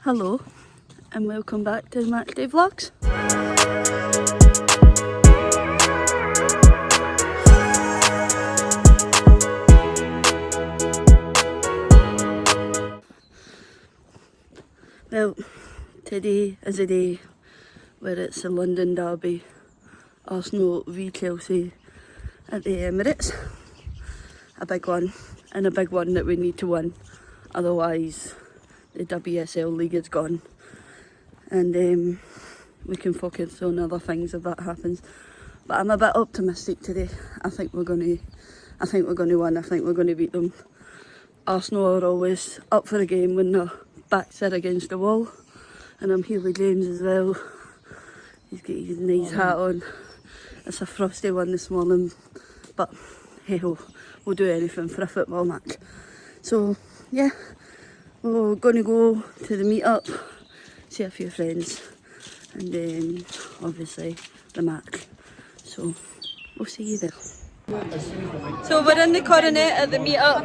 Hello and welcome back to the Matchday vlogs. Well, today is a day where it's the London derby, Arsenal v Chelsea at the Emirates. A big one, and a big one that we need to win, otherwise the WSL league is gone, and we can focus on other things if that happens. But I'm a bit optimistic today. I think we're going to win. I think we're going to beat them. Arsenal are always up for the game when their backs are against the wall, and I'm here with James as well. He's got his nice hat on. It's a frosty one this morning, but hey ho, we'll do anything for a football match. So yeah, we're going to go to the meet-up, see a few friends, and then obviously the match. So we'll see you there. So we're in the coronet at the meet-up,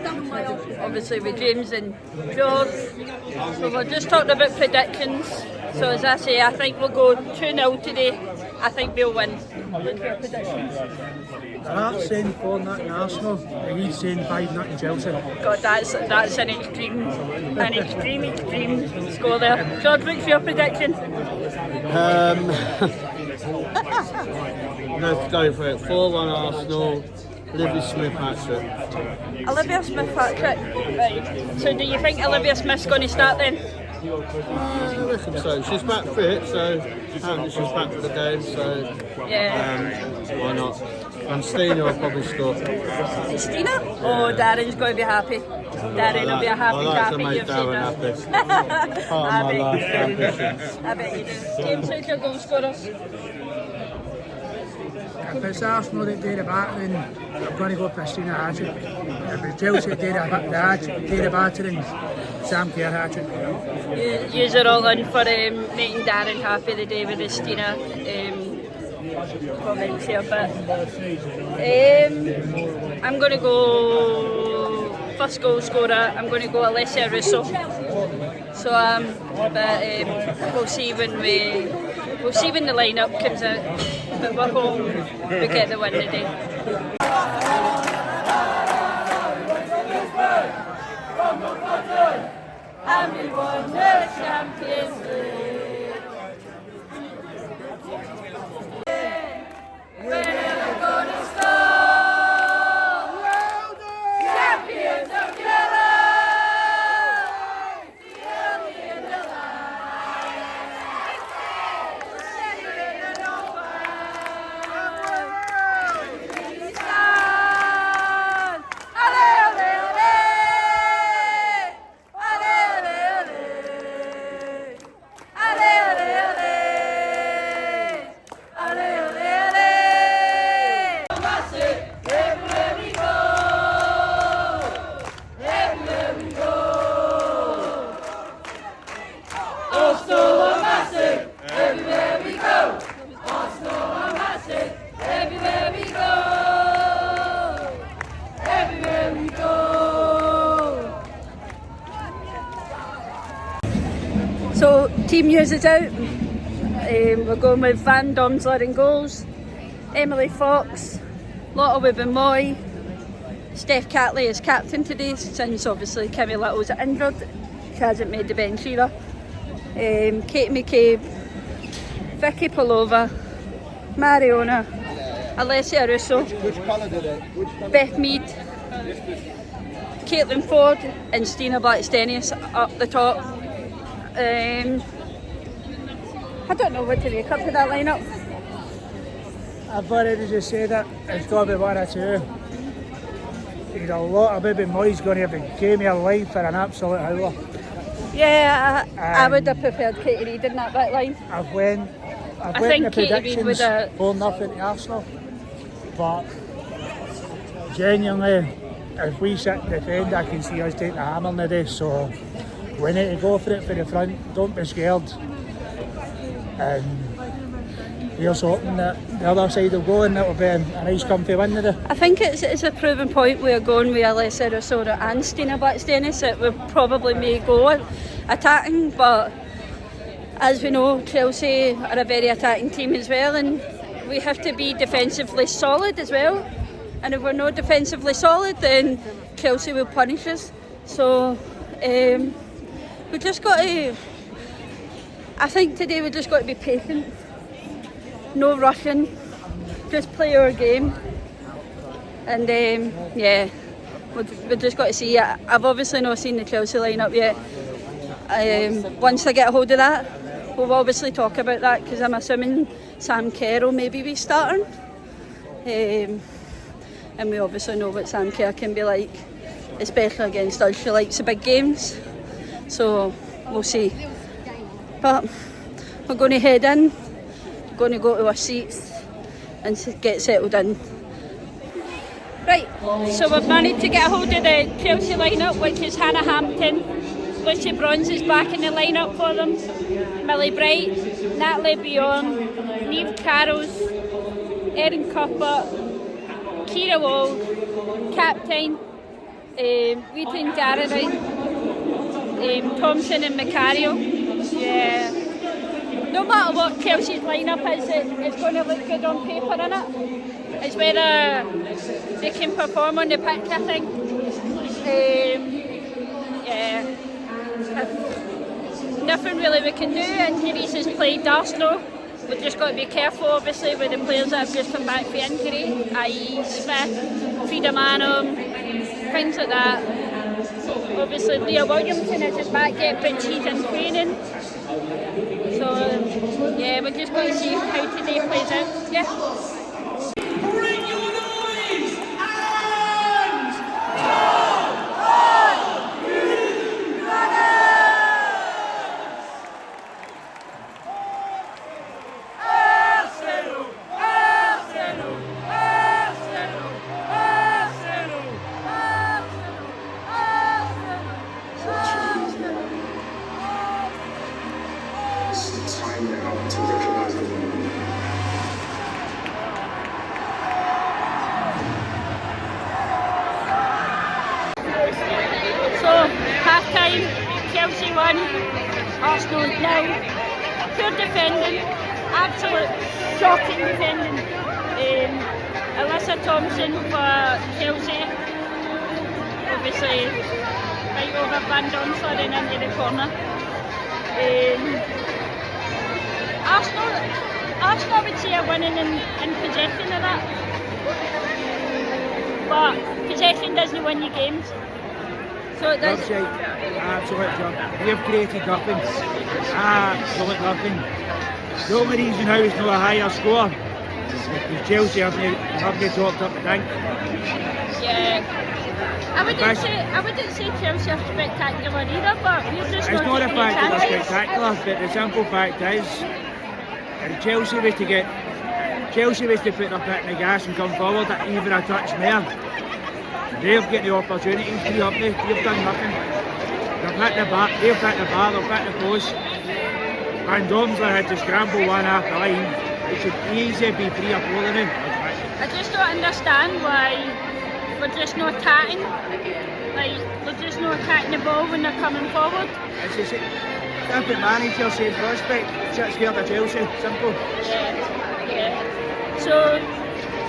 obviously with James and George. So we're just talking about predictions. So as I say, I think we'll go 2-0 today. I think we'll win. What's your predictions? Mark's saying 4-0 Arsenal, and he's saying 5-0 Chelsea. God, that's an extreme score there. George, what's your prediction? Let's go for it. 4-1 Arsenal. Olivia Smith hat-trick. Olivia Smith hat-trick. Right. So do you think Olivia Smith's going to start then? I reckon so. She's back fit, so apparently she's back for the game, so why not? And Stina will probably score. Stina? Oh, Darren's going to be happy. Darren will be a happy to make Darren happy. Part of my life ambition. I bet you do. James, who's your goal scorers? If it's Arsenal that do the battering, I'm going to go for Stina hat-trick. If it's Chelsea that do the battering, Sam Kerr hat-trick. Yous are all in for making Darren happy the day with the Stina comments here, but I'm going to go first goal scorer. I'm going to go Alessia Russo. So but we'll see when the lineup comes out. But we're home. We get the win today. And we won the Champions League. We're never gonna stop. Champions of yellow. The early in the light. Steady in the north. We stand. Alle, alle, alle. So team news is out. We're going with Van Domsler in goals, Emily Fox, Lotte Wibben-Moy, Steph Catley is captain today since obviously Kimmy Little's injured. She hasn't made the bench either. Kate McCabe, Vicky Palova, Mariona, Alessia Russo, Beth Mead, Caitlin Ford and Stina Blackstenius up the top. I don't know what to make up to that lineup. I've already just said it, it's got to be 1 or 2. There's a lot of baby Moy's going to have the game of her life for an absolute howler. Yeah, I would have preferred Katie Reid in that back line. I went think the Katie Reid predictions would have 4-0 to Arsenal, but genuinely, if we sit and defend, I can see us take the hammer in the day, so we need to go for it for the front, don't be scared. And here's hoping that the other side will go and it'll be a nice comfy win today. I think it's a proven point we're going with Alessia Russo and Stina Blackstenius that we probably may go attacking, but as we know, Chelsea are a very attacking team as well, and we have to be defensively solid as well. And if we're not defensively solid, then Chelsea will punish us. So we just got to, I think today we just got to be patient, no rushing, just play our game. And yeah, we just got to see it. I've obviously not seen the Chelsea lineup yet. Once I get a hold of that, we'll obviously talk about that, because I'm assuming Sam Kerr will maybe be starting. And we obviously know what Sam Kerr can be like, especially against us. She likes the big games, so we'll see. But we're going to head in, we're going to go to our seats and get settled in. Right, so we've managed to get a hold of the Chelsea lineup, which is Hannah Hampton, Lucy Bronze is back in the lineup for them, Millie Bright, Natalie Bjorn, Niamh Carrolls, Erin Cuthbert, Kira Wall, Captain, Wheaton Darragh, Thompson and Macario. Yeah. No matter what Chelsea's lineup is, it's going to look good on paper, innit? It's whether they can perform on the pitch, I think. Yeah. Nothing really we can do. Injuries has plagued Arsenal. We've just got to be careful, obviously, with the players that have just come back from injury, i.e. Smith, Frida Manum, things like that. Obviously, Leah Williamson isn't back yet, but she's in training. So, yeah, we're just going to see how today plays out. Yeah. Chelsea 1, Arsenal 0. Poor defending, absolute shocking defending. Alyssa Thompson for Chelsea, obviously right over Van Donsler and into the corner. Arsenal I would say are winning in possession of that, but possession doesn't win you games. So it does. Absolute job. We've created nothing. Absolute nothing. The only reason how it's not a higher score is Chelsea haven't talked up the tank. Yeah. I wouldn't say Chelsea are spectacular either, but we're just it's not a fact that they're spectacular, but the simple fact is, if Chelsea was to put their foot in the gas and come forward even a touch more, they've got the opportunities, they've done nothing. They've hit the bar, they've hit the post. Van Donsler had to scramble one after line. It should easily be 3 or 4 of them. I just don't understand why we're just not attacking. Like, we're just not attacking the ball when they're coming forward. It's just different manager, same prospect. Sits scared of Chelsea, simple. Yeah. So,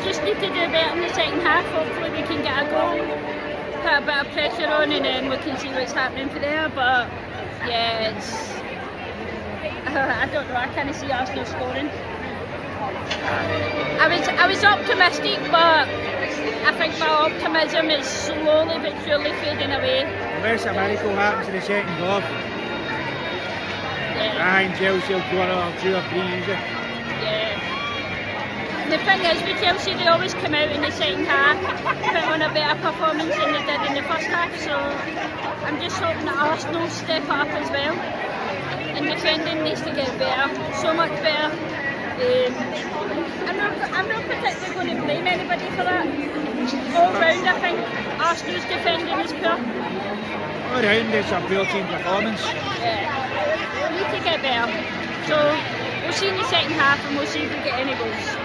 just need to do better in the second half. Hopefully we can get a goal, put a bit of pressure on, and then we can see what's happening from there. But yeah, it's I don't know, I can't see Arsenal scoring. I was optimistic, but I think my optimism is slowly but surely fading away. Unless a miracle happens in the second half, I think Chelsea will go another 2 or 3 easy. Yeah. The thing is with Chelsea, they always come out in the second half, put on a better performance than they did in the first half, so I'm just hoping that Arsenal step up as well. And defending needs to get better, so much better. I'm not particularly going to blame anybody for that. All round, I think Arsenal's defending is poor. All round, it's a poor team performance. Yeah, we need to get better. So we'll see in the second half, and we'll see if we get any goals.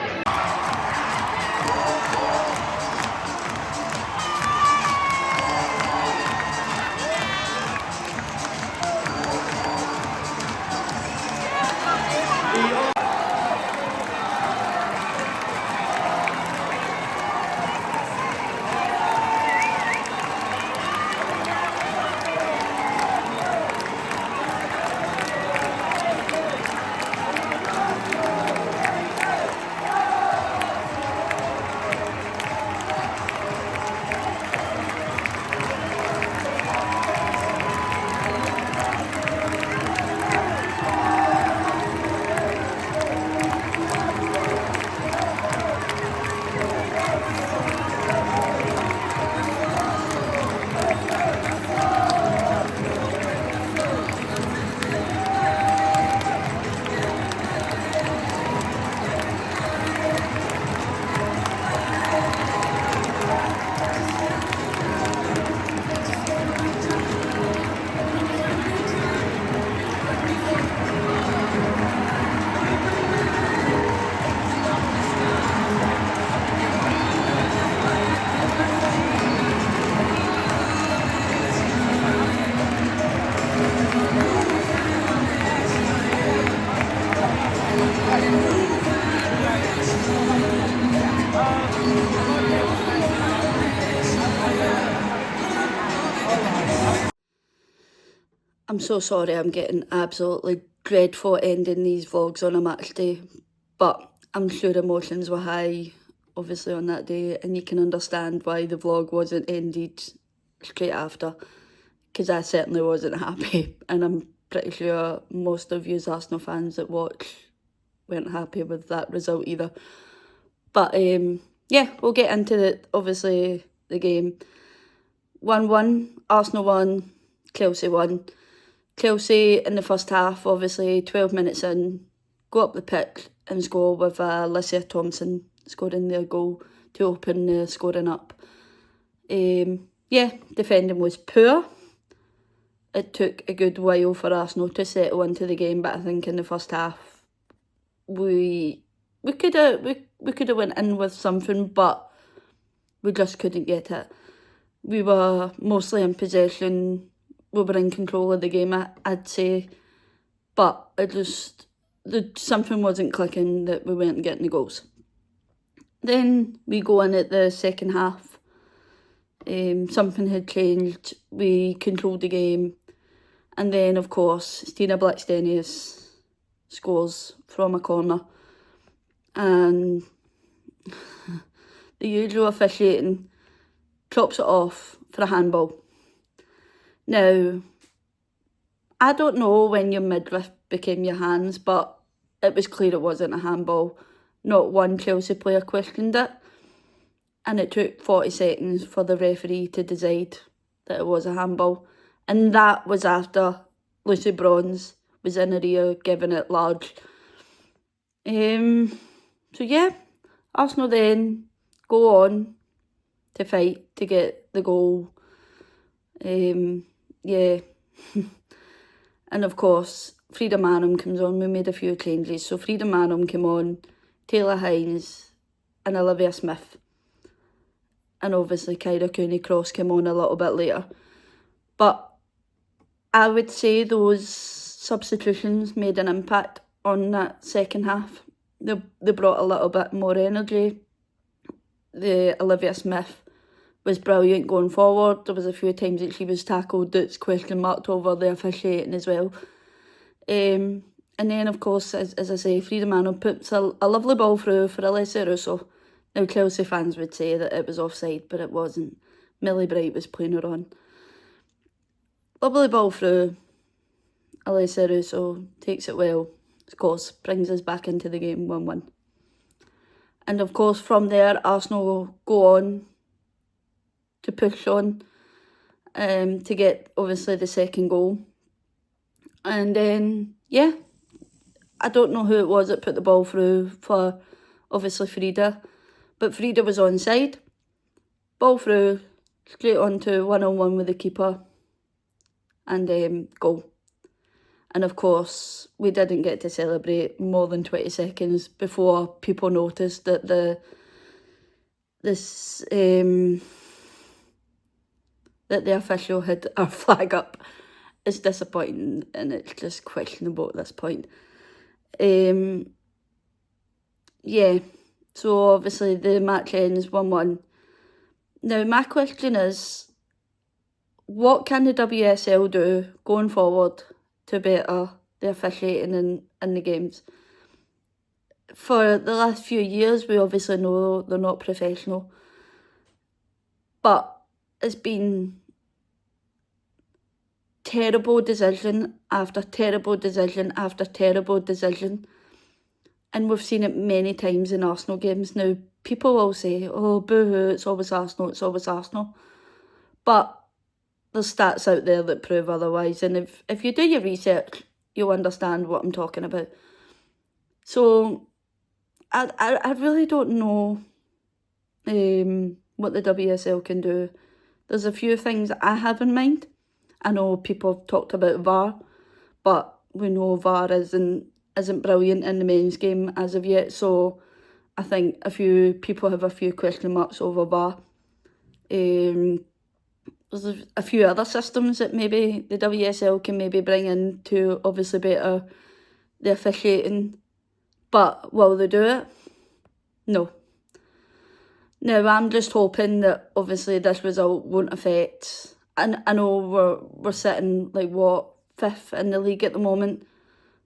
I'm so sorry I'm getting absolutely dreadful ending these vlogs on a match day, but I'm sure emotions were high, obviously, on that day, and you can understand why the vlog wasn't ended straight after, because I certainly wasn't happy, and I'm pretty sure most of you as Arsenal fans that watch weren't happy with that result either. But yeah, we'll get into the game. 1-1, Arsenal won, Chelsea won. Chelsea in the first half, obviously 12 minutes in, go up the pitch and score with Alicia Thompson scoring their goal to open the scoring up. Yeah, defending was poor. It took a good while for Arsenal to settle into the game, but I think in the first half we could have went in with something, but we just couldn't get it. We were mostly in possession. We were in control of the game, I'd say, but something wasn't clicking, that we weren't getting the goals. Then we go in at the second half. Something had changed. We controlled the game, and then of course Stina Blackstenius scores from a corner, and the usual officiating chops it off for a handball. Now, I don't know when your midriff became your hands, but it was clear it wasn't a handball. Not one Chelsea player questioned it, and it took 40 seconds for the referee to decide that it was a handball, and that was after Lucy Bronze was in her ear giving it large. So yeah, Arsenal then go on to fight to get the goal. Yeah. And of course, Frida Maanum comes on. We made a few changes. So Frida Maanum came on, Taylor Hines and Olivia Smith. And obviously Kyra Cooney-Cross came on a little bit later. But I would say those substitutions made an impact on that second half. They brought a little bit more energy. The Olivia Smith was brilliant going forward. There was a few times that she was tackled that's question marked over the officiating as well. And then of course, as I say, Frida Maanum puts a lovely ball through for Alessia Russo. Now Chelsea fans would say that it was offside, but it wasn't. Millie Bright was playing her on. Lovely ball through. Alessia Russo takes it well. Of course, brings us back into the game 1-1. And of course, from there, Arsenal go on to push on to get, obviously, the second goal. And then, yeah, I don't know who it was that put the ball through for, obviously, Frida. But Frida was onside. Ball through, straight onto 1-on-1 with the keeper. And goal. And of course, we didn't get to celebrate more than 20 seconds before people noticed that the official had our flag up. It's disappointing and it's just questionable at this point. Yeah, so obviously the match ends 1-1. Now my question is, what can the WSL do going forward to better the officiating in the games? For the last few years, we obviously know they're not professional, but it's been terrible decision after terrible decision after terrible decision, and we've seen it many times in Arsenal games. Now, people will say, oh, boo-hoo, it's always Arsenal, it's always Arsenal. But there's stats out there that prove otherwise, and if you do your research, you'll understand what I'm talking about. So I really don't know what the WSL can do. There's a few things I have in mind. I know people have talked about VAR, but we know VAR isn't brilliant in the men's game as of yet, so I think a few people have a few question marks over VAR. There's a few other systems that maybe the WSL can maybe bring in to obviously better the officiating. But will they do it? No. Now, I'm just hoping that obviously this result won't affect... And I know we're sitting, like, what, 5th in the league at the moment,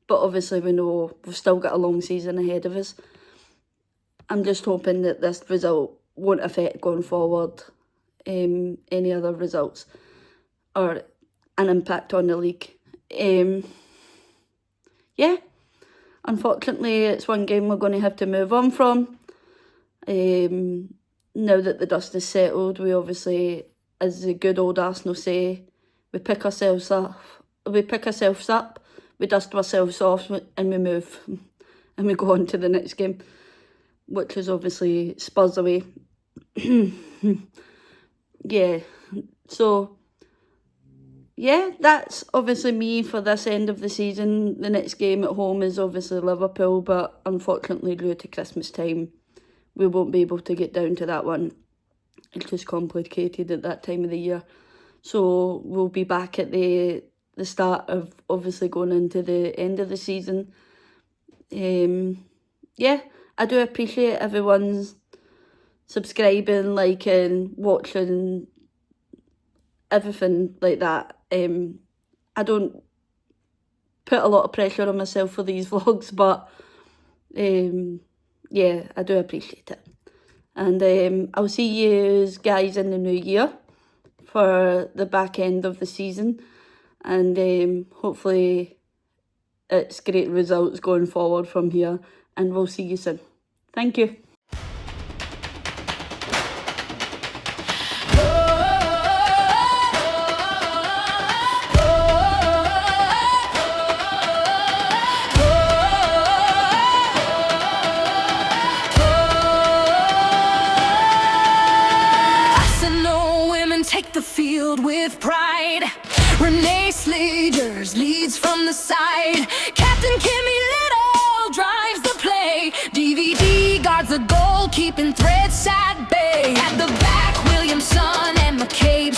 but obviously we know we've still got a long season ahead of us. I'm just hoping that this result won't affect going forward any other results or an impact on the league. Yeah, unfortunately it's one game we're going to have to move on from. Now that the dust is settled, we obviously, as the good old Arsenal say, we pick ourselves up, we dust ourselves off and we move and we go on to the next game, which is obviously Spurs away. Yeah, so yeah, that's obviously me for this end of the season. The next game at home is obviously Liverpool, but unfortunately due to Christmas time we won't be able to get down to that one. It's just complicated at that time of the year. So we'll be back at the start of obviously going into the end of the season. Yeah, I do appreciate everyone's subscribing, liking, watching, everything like that. I don't put a lot of pressure on myself for these vlogs, but yeah, I do appreciate it. And I'll see you guys in the new year for the back end of the season, and hopefully it's great results going forward from here, and we'll see you soon. Thank you. Take the field with pride. Renee Slagers leads from the side. Captain Kimmy Little drives the play. DVD guards the goal, keeping threats at bay. At the back, Williamson and McCabe